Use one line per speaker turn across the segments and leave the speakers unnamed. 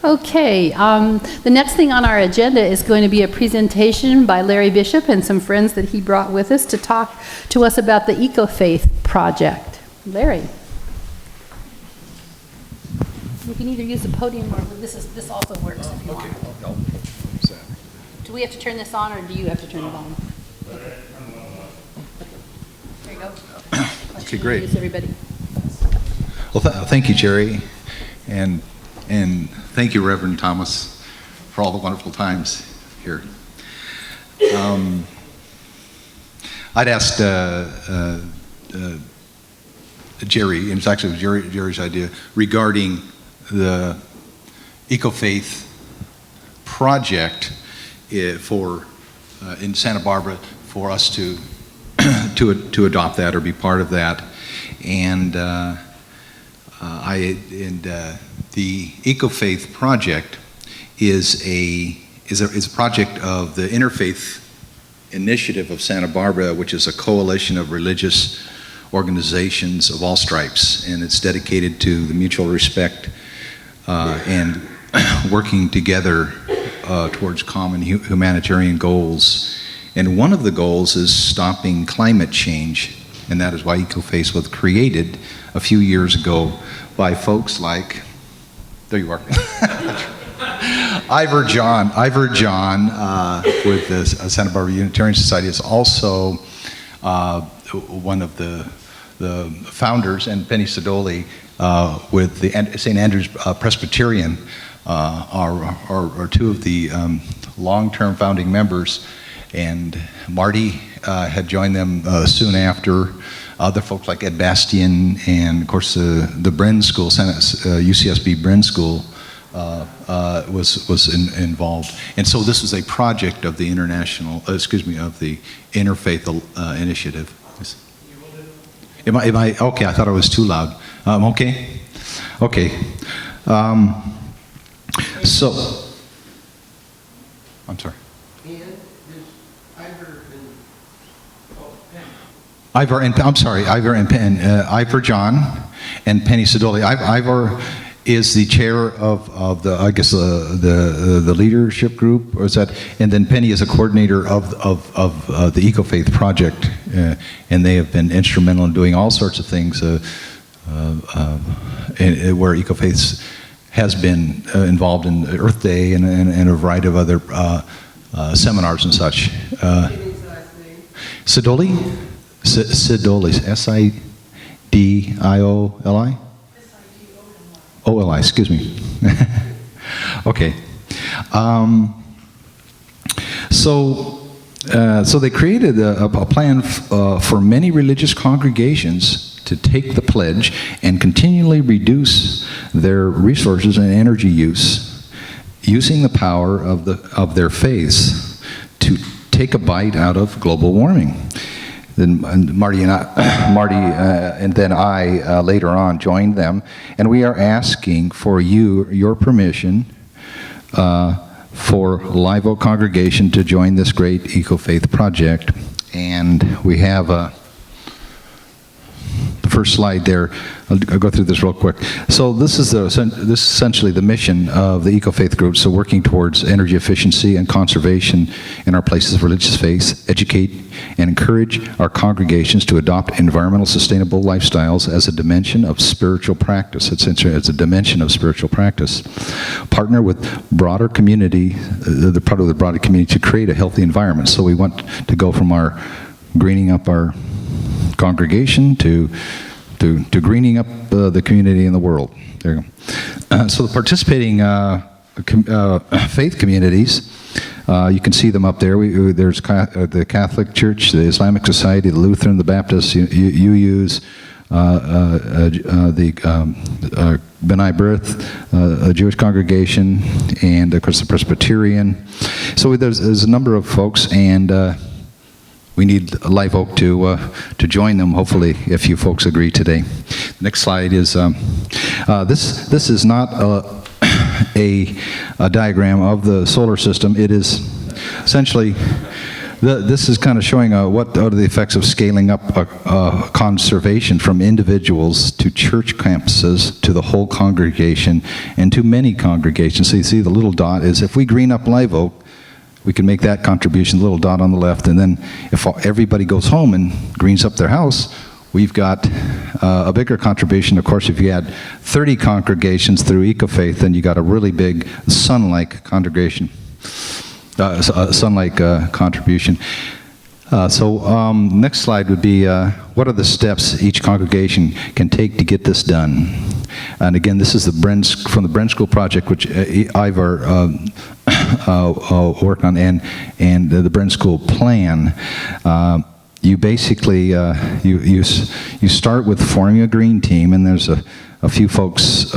Okay, the next thing on our agenda is going to be a presentation by Larry Bishop and some friends that he brought with us to talk to us about the ECOFaith project. Larry. You can either use the podium or this also works if you want. Do we have to turn this on or do you have to turn it on? Okay. There you go.
Okay, great.
Everybody.
Well, thank you, Jerry, and thank you, Reverend Thomas, for all the wonderful times here. I'd asked Jerry, and it's actually Jerry's idea, regarding the ECOFaith project in Santa Barbara for us to adopt that or be part of that, and the ECOFaith project is a project of the Interfaith Initiative of Santa Barbara, which is a coalition of religious organizations of all stripes, and it's dedicated to the mutual respect and working together towards common humanitarian goals. And one of the goals is stopping climate change, and that is why ECOFaith was created a few years ago by folks like, there you are, Ivor John with the Santa Barbara Unitarian Society is also one of the founders, and Penny Sidoli with the St. Andrew's Presbyterian are two of the long-term founding members, and Marty had joined them soon after. Other folks like Ed Bastian, and of course the Bren School, UCSB Bren School was involved. And so this is a project of the of the Interfaith Initiative. Am I okay? I thought I was too loud. Okay. So, I'm sorry. Ivor John and Penny Sidoli. Ivor is the chair of the, I guess, the leadership group, or is that? And then Penny is a coordinator of the ECOFaith project, and they have been instrumental in doing all sorts of things where ECOFaith has been involved in Earth Day and a variety of other seminars and such. Sidoli? Sidoli, S-I-D-I-O-L-I? O-L-I, excuse me. Okay. So they created a plan for many religious congregations to take the pledge and continually reduce their resources and energy use, using the power of their faiths to take a bite out of global warming. Then Marty and then I later on joined them, and we are asking for your permission for Live Oak congregation to join this great ECOFaith project. And we have the first slide there. I'll go through this real quick. So this is essentially the mission of the ECOFaith group. So working towards energy efficiency and conservation in our places of religious faith, educate and encourage our congregations to adopt environmental sustainable lifestyles as a dimension of spiritual practice. It's a dimension of spiritual practice. Partner with broader community, the part of the broader community, to create a healthy environment. So we want to go from our greening up our congregation to greening up the community in the world. There you go. So the participating faith communities, you can see them up there. There's the Catholic Church, the Islamic Society, the Lutheran, the Baptist, UUs, the B'nai B'rith, a Jewish congregation, and of course the Presbyterian. So there's a number of folks, and we need Live Oak to join them, hopefully, if you folks agree today. The next slide is, this is not a diagram of the solar system. It is essentially this is kind of showing what are the effects of scaling up conservation from individuals to church campuses to the whole congregation and to many congregations. So you see the little dot is if we green up Live Oak, we can make that contribution, the little dot on the left, and then if everybody goes home and greens up their house, we've got a bigger contribution. Of course, if you add 30 congregations through ECOFaith, then you got a really big sun-like congregation, sun-like contribution. Next slide would be what are the steps each congregation can take to get this done? And again, this is from the Bren School project, which Ivar worked on, and the Bren School plan. You basically you start with forming a green team, and there's a few folks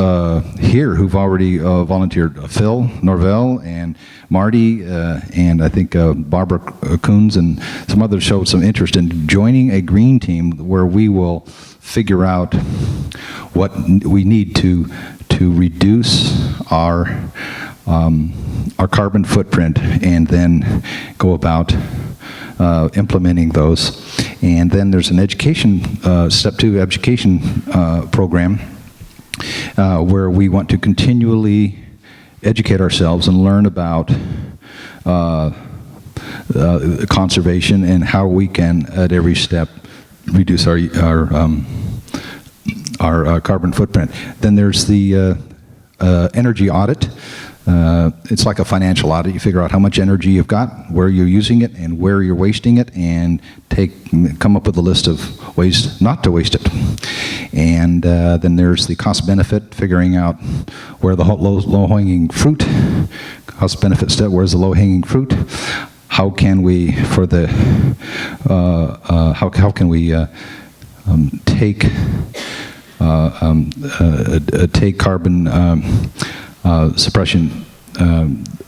here who've already volunteered. Phil Norvell and Marty and I think Barbara Coons and some others showed some interest in joining a green team where we will figure out what we need to reduce our carbon footprint, and then go about implementing those. And then there's an education, step 2 education program where we want to continually educate ourselves and learn about conservation and how we can at every step reduce our carbon footprint. Then there's the energy audit. It's like a financial audit. You figure out how much energy you've got, where you're using it, and where you're wasting it, and come up with a list of ways not to waste it. And then there's the cost-benefit, figuring out where the low-hanging fruit, cost-benefit step, where's the low-hanging fruit? How can we, how can we take carbon suppression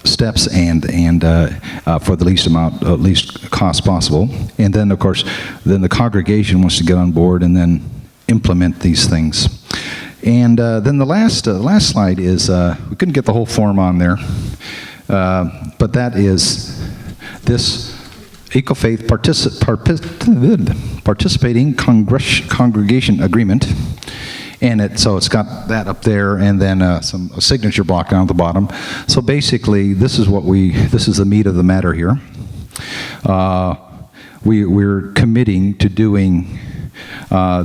steps and for the least cost possible. And then, of course, then the congregation wants to get on board and then implement these things. And then the last slide is, we couldn't get the whole form on there, but that is this ECOFaith participating congregation agreement. And so it's got that up there, and then a signature block down at the bottom. So basically, this is the meat of the matter here. We're committing to doing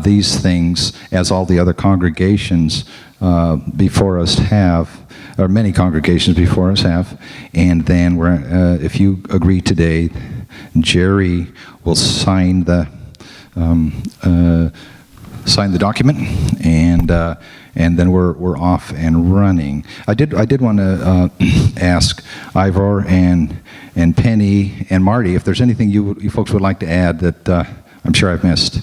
these things as all the other congregations before us have, or many congregations before us have. And then if you agree today, Jerry will sign the document, and then we're off and running. I did want to ask Ivor and Penny and Marty if there's anything you folks would like to add that I'm sure I've missed.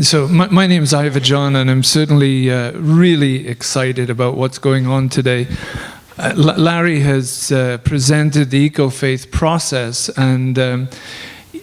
So my name is Ivor John, and I'm certainly really excited about what's going on today. Larry has presented the ECOFaith process, and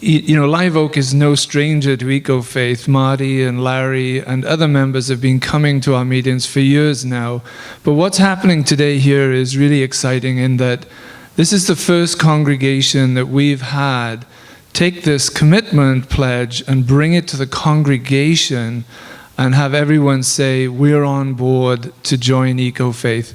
Live Oak is no stranger to ECOFaith. Marty and Larry and other members have been coming to our meetings for years now. But what's happening today here is really exciting in that this is the first congregation that we've had take this commitment pledge and bring it to the congregation and have everyone say, we're on board to join ECOFaith.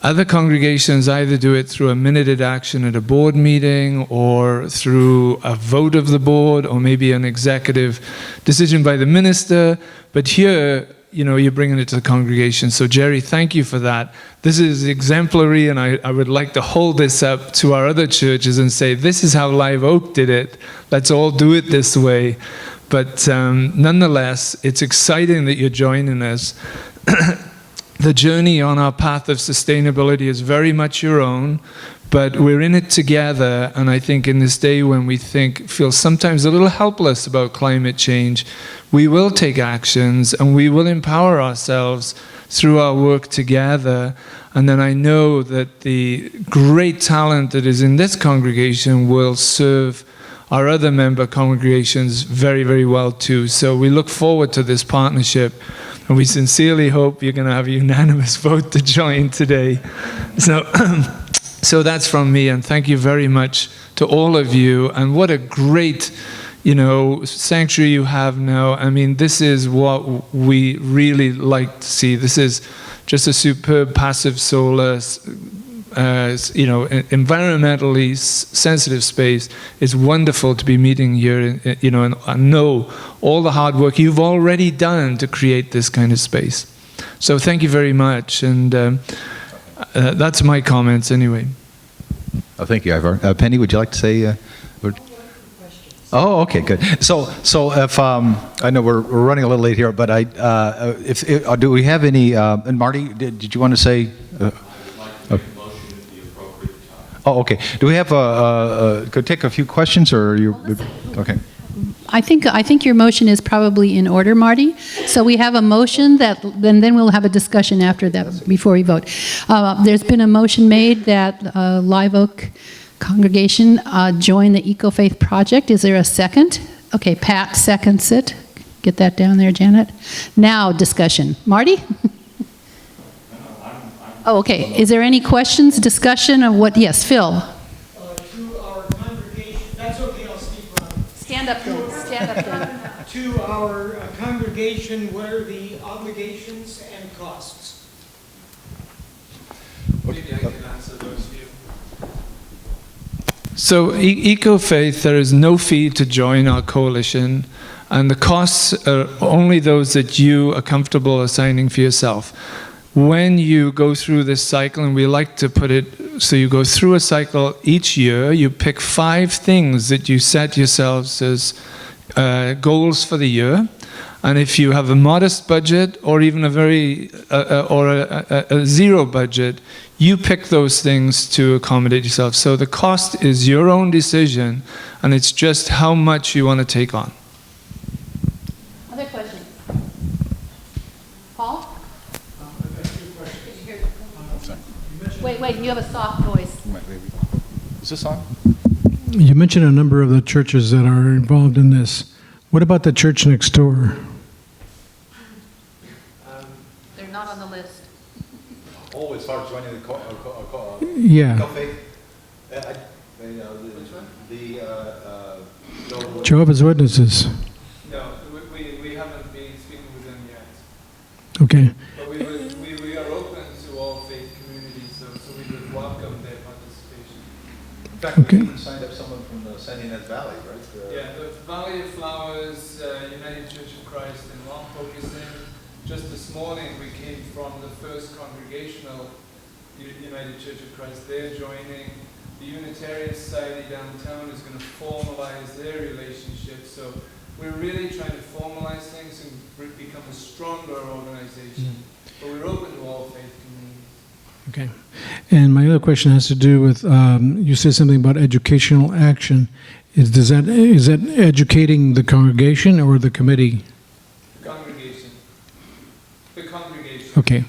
Other congregations either do it through a minuted action at a board meeting or through a vote of the board or maybe an executive decision by the minister. But here, you're bringing it to the congregation. So Jerry, thank you for that. This is exemplary, and I would like to hold this up to our other churches and say, this is how Live Oak did it. Let's all do it this way. But nonetheless, it's exciting that you're joining us. The journey on our path of sustainability is very much your own, but we're in it together. And I think in this day when we feel sometimes a little helpless about climate change, we will take actions and we will empower ourselves through our work together. And then I know that the great talent that is in this congregation will serve our other member congregations very, very well too. So we look forward to this partnership. And we sincerely hope you're going to have a unanimous vote to join today. So So that's from me, and thank you very much to all of you. And what a great, sanctuary you have now. I mean, this is what we really like to see. This is just a superb passive solar, environmentally sensitive space. It's wonderful to be meeting here, and I know all the hard work you've already done to create this kind of space. So thank you very much, and that's my comments anyway.
Oh, thank you, Ivar. Penny, would you like to say? Oh, okay, good. So if I know we're running a little late here, but do we have any? And Marty, did you want to say? Oh, okay. Do we have could take a few questions, or you? Okay.
I think your motion is probably in order, Marty. So we have a motion that, and then we'll have a discussion after that before we vote. There's been a motion made that Live Oak congregation join the EcoFaith project. Is there a second? Okay, Pat seconds it. Get that down there, Janet. Now discussion. Marty? Oh, okay. Is there any questions, discussion of what? Yes, Phil.
To our congregation, that's okay, I'll speak loud.
Stand up then. Stand up then.
To our congregation, what are the obligations and costs?
Maybe I can answer those for you. So EcoFaith, there is no fee to join our coalition, and the costs are only those that you are comfortable assigning for yourself. When you go through this cycle, and we like to put it so you go through a cycle each year, you pick 5 things that you set yourselves as goals for the year. And if you have a modest budget, or even a zero budget, you pick those things to accommodate yourself. So the cost is your own decision, and it's just how much you want to take on.
Other questions? Paul? Wait, you have a soft voice.
Is this on?
You mentioned a number of the churches that are involved in this. What about the church next door?
They're not on the list.
Oh, as far as joining the
Yeah,
EcoFaith?
Jehovah's Witnesses.
No, we haven't been speaking with them yet.
Okay.
But we are open to all faith communities, so we would welcome their participation.
In fact,
Okay.
we even signed up someone from the San Ynez Valley, right?
Yeah, the Valley of Flowers, United Church of Christ in Lompoc is in. Just this morning we came from the First Congregational United Church of Christ. They're joining. The Unitarian Society downtown is going to formalize their relationship. So we're really trying to formalize things and become a stronger organization. But we're open to all faith communities.
Okay. And my other question has to do with, you said something about educational action. Is that educating the congregation or the committee?
Congregation. The congregation.
Okay.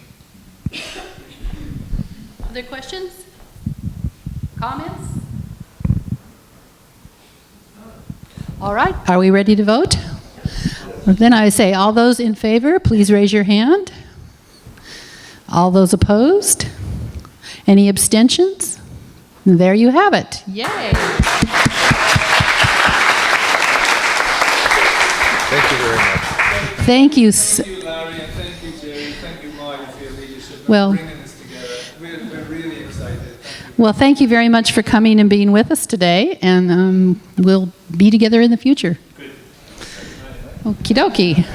Other questions? Comments? All right, are we ready to vote? Well, then I say, all those in favor, please raise your hand. All those opposed? Any abstentions? There you have it. Yay.
Thank you very much.
Thank you.
Thank you, Larry, and thank you, Jerry. Thank you, Marty, for your leadership and
Well-
bringing this together. We're really excited. Thank you.
Well, thank you very much for coming and being with us today, and we'll be together in the future. Okie dokie.